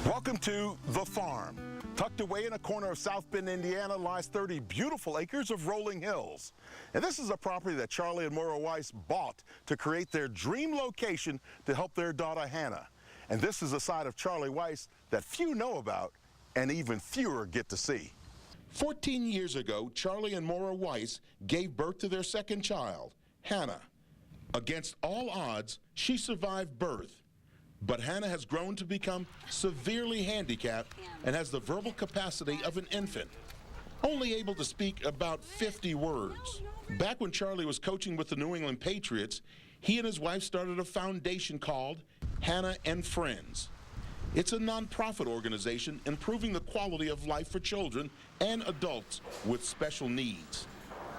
Welcome to The Farm. Tucked away in a corner of South Bend, Indiana, lies 30 beautiful acres of rolling hills. And this is a property that Charlie and Maura Weiss bought to create their dream location to help their daughter, Hannah. And this is a side of Charlie Weiss that few know about and even fewer get to see. 14 years ago, Charlie and Maura Weiss gave birth to their second child, Hannah. Against all odds, she survived birth. But Hannah has grown to become severely handicapped and has the verbal capacity of an infant, only able to speak about 50 words. Back when Charlie was coaching with the New England Patriots, he and his wife started a foundation called Hannah and Friends. It's a nonprofit organization improving the quality of life for children and adults with special needs.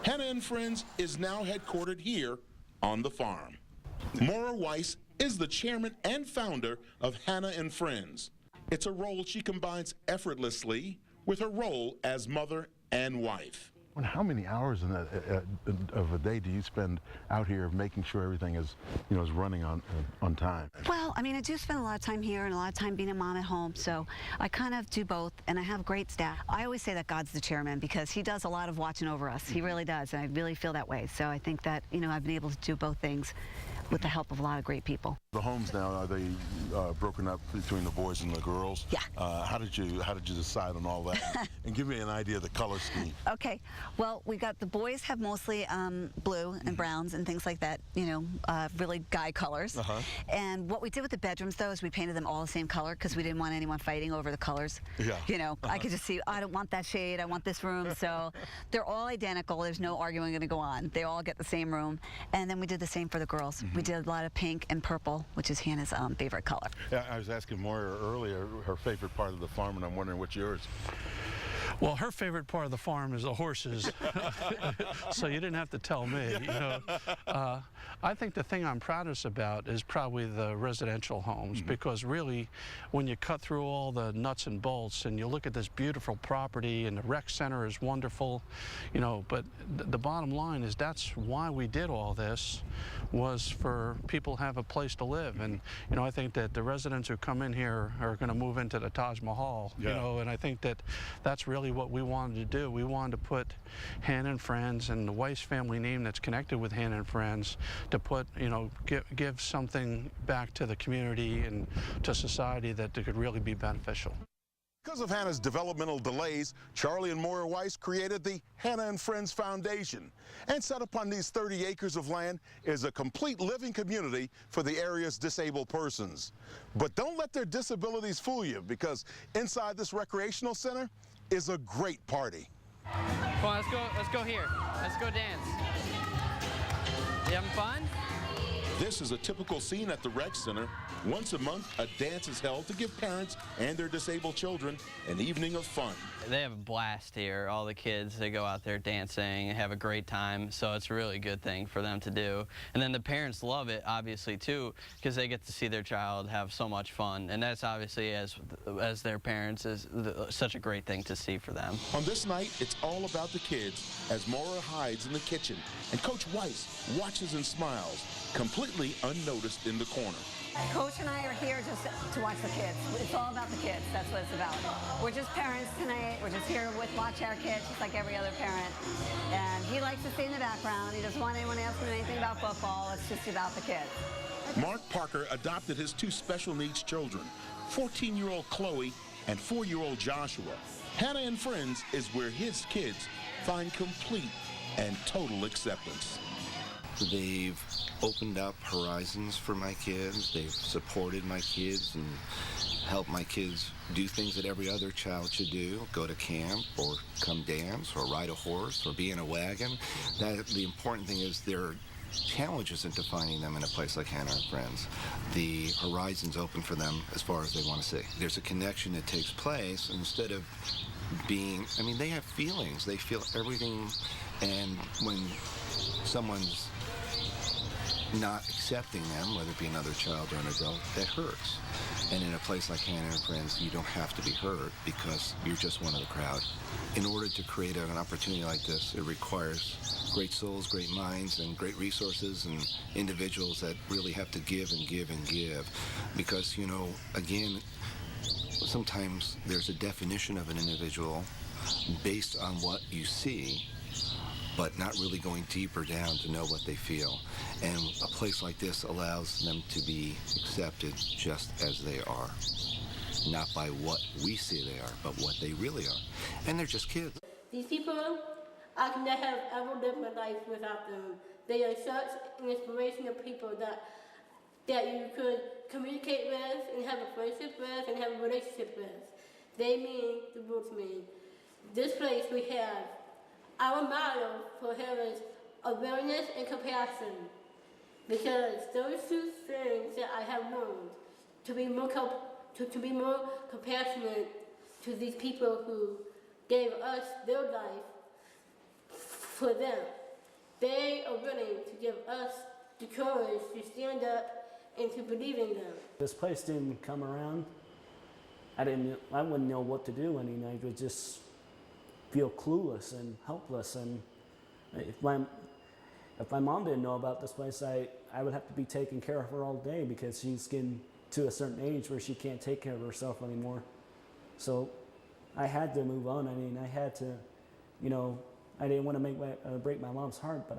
Hannah and Friends is now headquartered here on the farm. Maura Weiss is the chairman and founder of Hannah and Friends. It's a role she combines effortlessly with her role as mother and wife. And how many hours of a day do you spend out here making sure everything is, is running on time? Well, I mean, I do spend a lot of time here and a lot of time being a mom at home, so I kind of do both, and I have great staff. I always say that God's the chairman because he does a lot of watching over us. He really does, and I really feel that way. So I think that, I've been able to do both things with the help of a lot of great people. The homes now, are they broken up between the boys and the girls? Yeah. How did you decide on all that? And give me an idea of the color scheme. Okay. Well, we got the boys have mostly blue and browns and things like that, really guy colors. And what we did with the bedrooms, though, is we painted them all the same color because we didn't want anyone fighting over the colors. Yeah. I could just see, I don't want that shade, I want this room. So they're all identical. There's no arguing going to go on. They all get the same room. And then we did the same for the girls. We did a lot of pink and purple, which is Hannah's favorite color. Yeah, I was asking Maura earlier her favorite part of the farm, and I'm wondering what's yours. Well, her favorite part of the farm is the horses, so you didn't have to tell me. I think the thing I'm proudest about is probably the residential homes, because really, when you cut through all the nuts and bolts and you look at this beautiful property and the rec center is wonderful, but the bottom line is that's why we did all this, was for people to have a place to live. And I think that the residents who come in here are going to move into the Taj Mahal, and I think that that's really what we wanted to do. We wanted to put Hannah and Friends and the Weiss family name that's connected with Hannah and Friends to put, give something back to the community and to society that could really be beneficial. Because of Hannah's developmental delays, Charlie and Maura Weiss created the Hannah and Friends Foundation. And set upon these 30 acres of land is a complete living community for the area's disabled persons. But don't let their disabilities fool you, because inside this recreational center is a great party. Come on, let's go here. Let's go dance. You having fun? This is a typical scene at the rec center. Once a month, a dance is held to give parents and their disabled children an evening of fun. They have a blast here. All the kids, they go out there dancing and have a great time, so it's a really good thing for them to do. And then the parents love it, obviously, too, because they get to see their child have so much fun. And that's obviously, as their parents, is such a great thing to see for them. On this night, it's all about the kids as Maura hides in the kitchen and Coach Weiss watches and smiles, completely unnoticed in the corner. Coach and I are here just to watch the kids. It's all about the kids. That's what it's about. We're just parents tonight. We're just here with watch our kids, just like every other parent. And he likes to stay in the background. He doesn't want anyone asking him anything about football. It's just about the kids. Mark Parker adopted his two special needs children, 14-year-old Chloe and 4-year-old Joshua. Hannah and Friends is where his kids find complete and total acceptance. They've opened up horizons for my kids. They've supported my kids and helped my kids do things that every other child should do, go to camp or come dance or ride a horse or be in a wagon. The important thing is their challenge isn't finding them in a place like Hannah and Friends. The horizon's open for them as far as they want to see. There's a connection that takes place instead of being, they have feelings. They feel everything, and when someone's not accepting them, whether it be another child or an adult, that hurts. And in a place like Hannah and Friends, you don't have to be hurt because you're just one of the crowd. In order to create an opportunity like this, it requires great souls, great minds, and great resources and individuals that really have to give and give and give. Because, again, sometimes there's a definition of an individual based on what you see, but not really going deeper down to know what they feel. And a place like this allows them to be accepted just as they are, not by what we say they are, but what they really are. And they're just kids. These people, I could not have ever lived my life without them. They are such an inspirational people that you could communicate with and have a friendship with and have a relationship with. They mean the world to me. This place we have, our motto for here is awareness and compassion. Because those two things that I have learned, to be more compassionate to these people who gave us their life for them. They are willing to give us the courage to stand up and to believe in them. This place didn't come around, I wouldn't know what to do. I mean, I would just feel clueless and helpless. And if my mom didn't know about this place, I would have to be taking care of her all day because she's getting to a certain age where she can't take care of herself anymore. So I had to move on. I mean, I had to, you know, I didn't want to break my mom's heart, but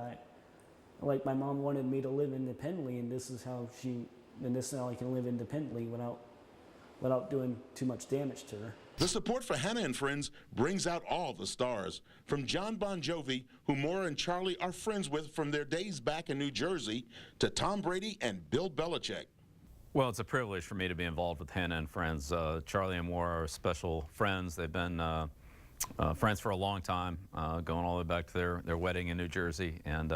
like my mom wanted me to live independently, and this is how I can live independently without doing too much damage to her. The support for Hannah and Friends brings out all the stars, from John Bon Jovi, who Maura and Charlie are friends with from their days back in New Jersey, to Tom Brady and Bill Belichick. Well, it's a privilege for me to be involved with Hannah and Friends. Charlie and Maura are special friends. They've been friends for a long time, going all the way back to their wedding in New Jersey. And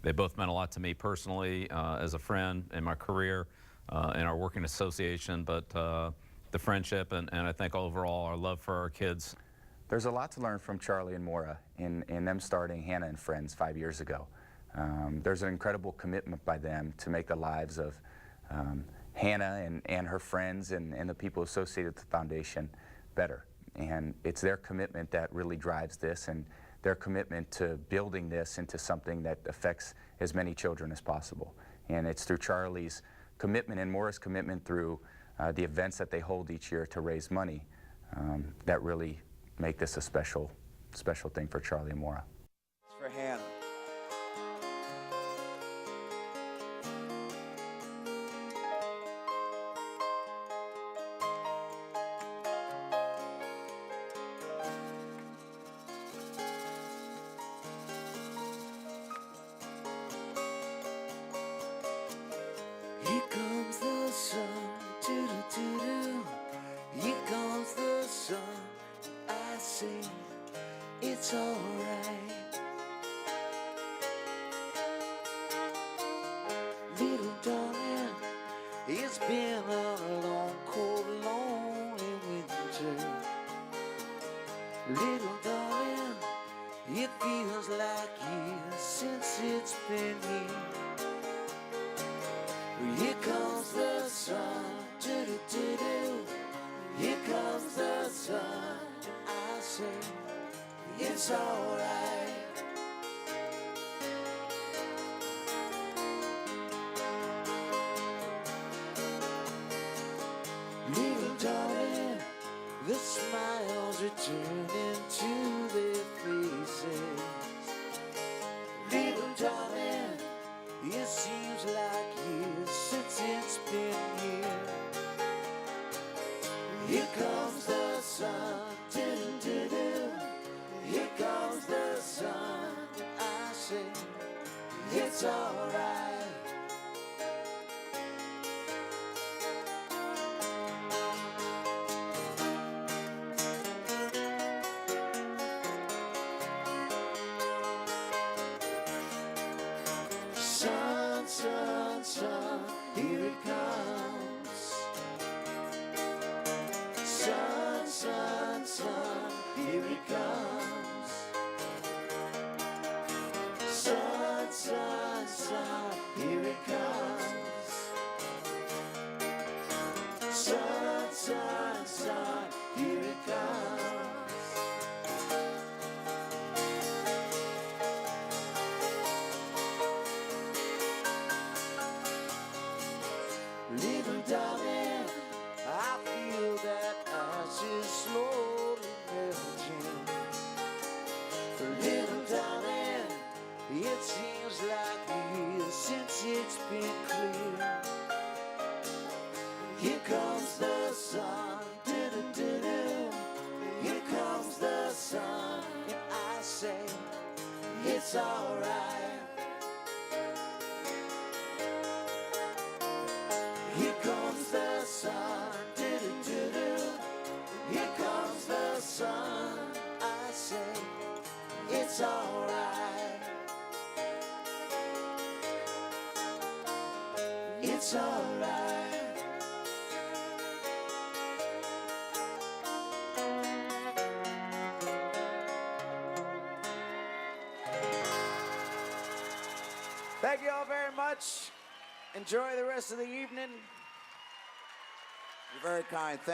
they both meant a lot to me personally, as a friend in my career, in our working association, but the friendship and I think overall our love for our kids. There's a lot to learn from Charlie and Maura in them starting Hannah and Friends 5 years ago. There's an incredible commitment by them to make the lives of Hannah and her friends and the people associated with the foundation better. And it's their commitment that really drives this, and their commitment to building this into something that affects as many children as possible. And it's through Charlie's commitment and Maura's commitment through the events that they hold each year to raise money that really make this a special thing for Charlie and Maura. It's for Hannah. Here comes the sun, doo-doo-doo-doo. Here comes the sun, I say it's alright. Little darling, it's been a long, cold, lonely winter. Little darling, it feels like years since it's been here. Here comes the sun, doo-doo-doo-doo. Here comes the sun, I say it's alright. Little darling, the smiles returning to their faces. Little darling, it seems like years since it's been here. Here comes the sun, doo-doo-doo. Here comes the sun, I say it's alright. Sun, sun, sun, here it comes. Sun, sun, sun, here it comes. Sun, sun, sun, here it comes. Sun, sun, sun, here it comes. Little darling, I feel that comes the sun, do-do-do-do. Here comes the sun, and I say, it's alright. Here comes the sun, do-do-do-do. Here comes the sun, I say, it's alright. It's alright. Thank you all very much. Enjoy the rest of the evening. You're very kind.